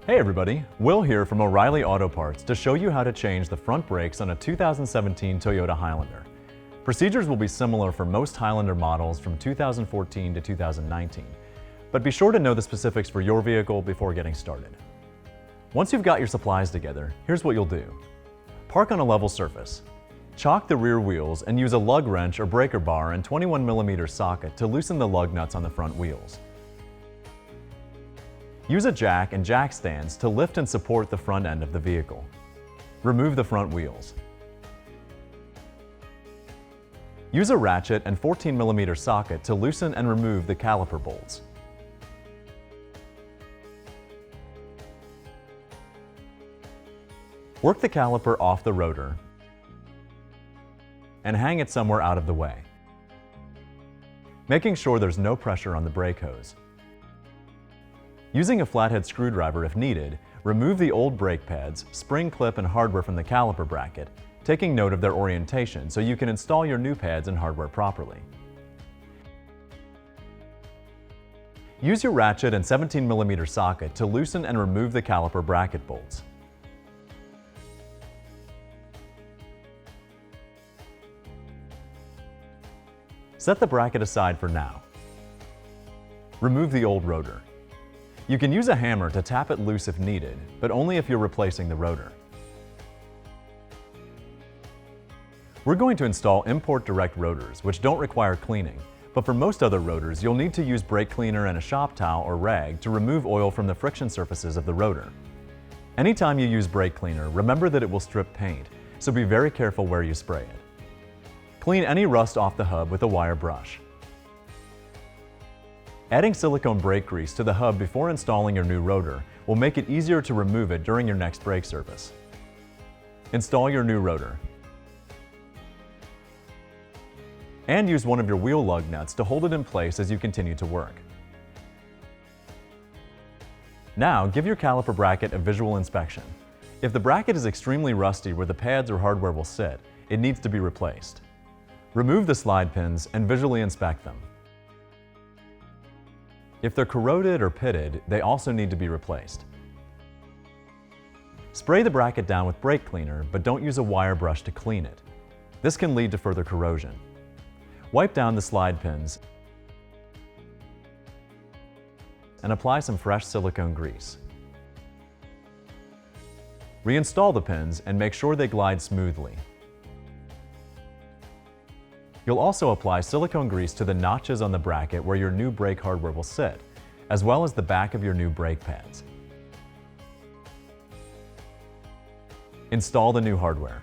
Hey everybody, Will here from O'Reilly Auto Parts to show you how to change the front brakes on a 2017 Toyota Highlander. Procedures will be similar for most Highlander models from 2014 to 2019, but be sure to know the specifics for your vehicle before getting started. Once you've got your supplies together, here's what you'll do. Park on a level surface. Chock the rear wheels and use a lug wrench or breaker bar and 21mm socket to loosen the lug nuts on the front wheels. Use a jack and jack stands to lift and support the front end of the vehicle. Remove the front wheels. Use a ratchet and 14mm socket to loosen and remove the caliper bolts. Work the caliper off the rotor and hang it somewhere out of the way, making sure there's no pressure on the brake hose. Using a flathead screwdriver if needed, remove the old brake pads, spring clip, and hardware from the caliper bracket, taking note of their orientation so you can install your new pads and hardware properly. Use your ratchet and 17mm socket to loosen and remove the caliper bracket bolts. Set the bracket aside for now. Remove the old rotor. You can use a hammer to tap it loose if needed, but only if you're replacing the rotor. We're going to install import direct rotors, which don't require cleaning, but for most other rotors, you'll need to use brake cleaner and a shop towel or rag to remove oil from the friction surfaces of the rotor. Anytime you use brake cleaner, remember that it will strip paint, so be very careful where you spray it. Clean any rust off the hub with a wire brush. Adding silicone brake grease to the hub before installing your new rotor will make it easier to remove it during your next brake service. Install your new rotor. And use one of your wheel lug nuts to hold it in place as you continue to work. Now, give your caliper bracket a visual inspection. If the bracket is extremely rusty where the pads or hardware will sit, it needs to be replaced. Remove the slide pins and visually inspect them. If they're corroded or pitted, they also need to be replaced. Spray the bracket down with brake cleaner, but don't use a wire brush to clean it. This can lead to further corrosion. Wipe down the slide pins and apply some fresh silicone grease. Reinstall the pins and make sure they glide smoothly. You'll also apply silicone grease to the notches on the bracket where your new brake hardware will sit, as well as the back of your new brake pads. Install the new hardware.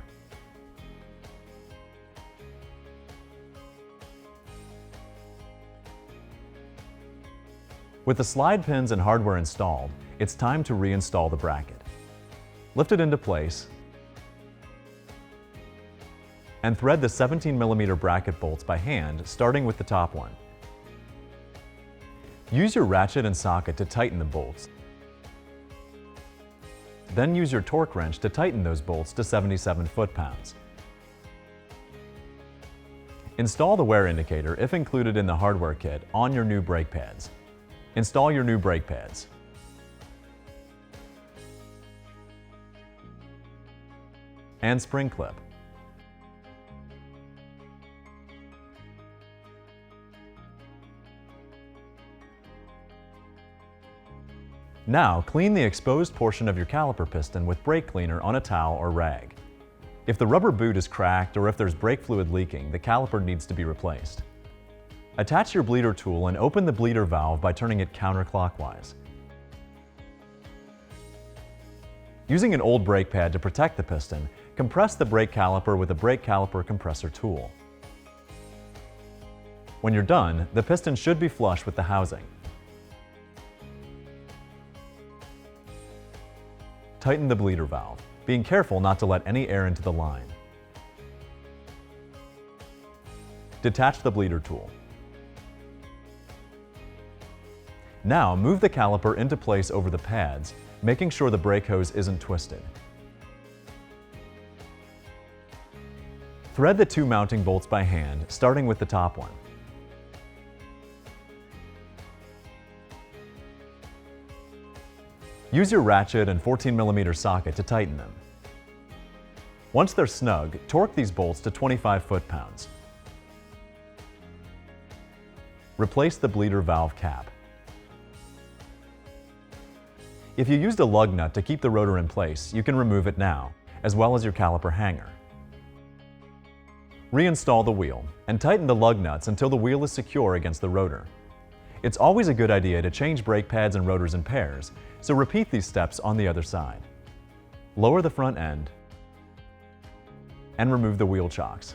With the slide pins and hardware installed, it's time to reinstall the bracket. Lift it into place and thread the 17mm bracket bolts by hand, starting with the top one. Use your ratchet and socket to tighten the bolts. Then use your torque wrench to tighten those bolts to 77 foot-pounds. Install the wear indicator, if included in the hardware kit, on your new brake pads. Install your new brake pads. And spring clip. Now, clean the exposed portion of your caliper piston with brake cleaner on a towel or rag. If the rubber boot is cracked or if there's brake fluid leaking, the caliper needs to be replaced. Attach your bleeder tool and open the bleeder valve by turning it counterclockwise. Using an old brake pad to protect the piston, compress the brake caliper with a brake caliper compressor tool. When you're done, the piston should be flush with the housing. Tighten the bleeder valve, being careful not to let any air into the line. Detach the bleeder tool. Now move the caliper into place over the pads, making sure the brake hose isn't twisted. Thread the two mounting bolts by hand, starting with the top one. Use your ratchet and 14mm socket to tighten them. Once they're snug, torque these bolts to 25 foot-pounds. Replace the bleeder valve cap. If you used a lug nut to keep the rotor in place, you can remove it now, as well as your caliper hanger. Reinstall the wheel and tighten the lug nuts until the wheel is secure against the rotor. It's always a good idea to change brake pads and rotors in pairs, so repeat these steps on the other side. Lower the front end and remove the wheel chocks.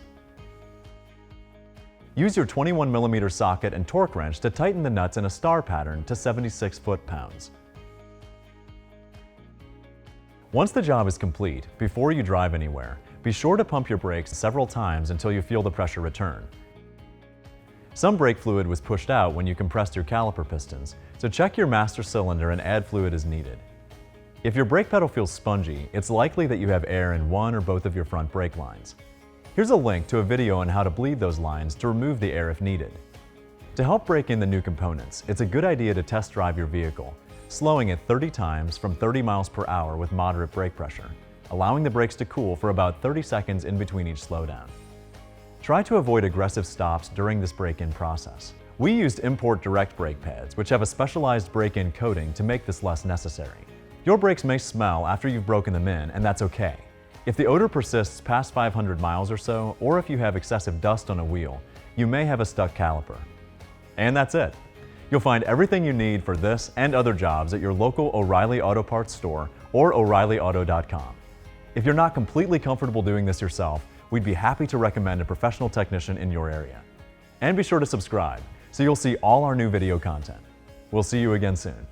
Use your 21mm socket and torque wrench to tighten the nuts in a star pattern to 76 foot-pounds. Once the job is complete, before you drive anywhere, be sure to pump your brakes several times until you feel the pressure return. Some brake fluid was pushed out when you compressed your caliper pistons, so check your master cylinder and add fluid as needed. If your brake pedal feels spongy, it's likely that you have air in one or both of your front brake lines. Here's a link to a video on how to bleed those lines to remove the air if needed. To help break in the new components, it's a good idea to test drive your vehicle, slowing it 30 times from 30 miles per hour with moderate brake pressure, allowing the brakes to cool for about 30 seconds in between each slowdown. Try to avoid aggressive stops during this break-in process. We used import direct brake pads, which have a specialized break-in coating to make this less necessary. Your brakes may smell after you've broken them in, and that's okay. If the odor persists past 500 miles or so, or if you have excessive dust on a wheel, you may have a stuck caliper. And that's it. You'll find everything you need for this and other jobs at your local O'Reilly Auto Parts store or O'ReillyAuto.com. If you're not completely comfortable doing this yourself, we'd be happy to recommend a professional technician in your area. And be sure to subscribe so you'll see all our new video content. We'll see you again soon.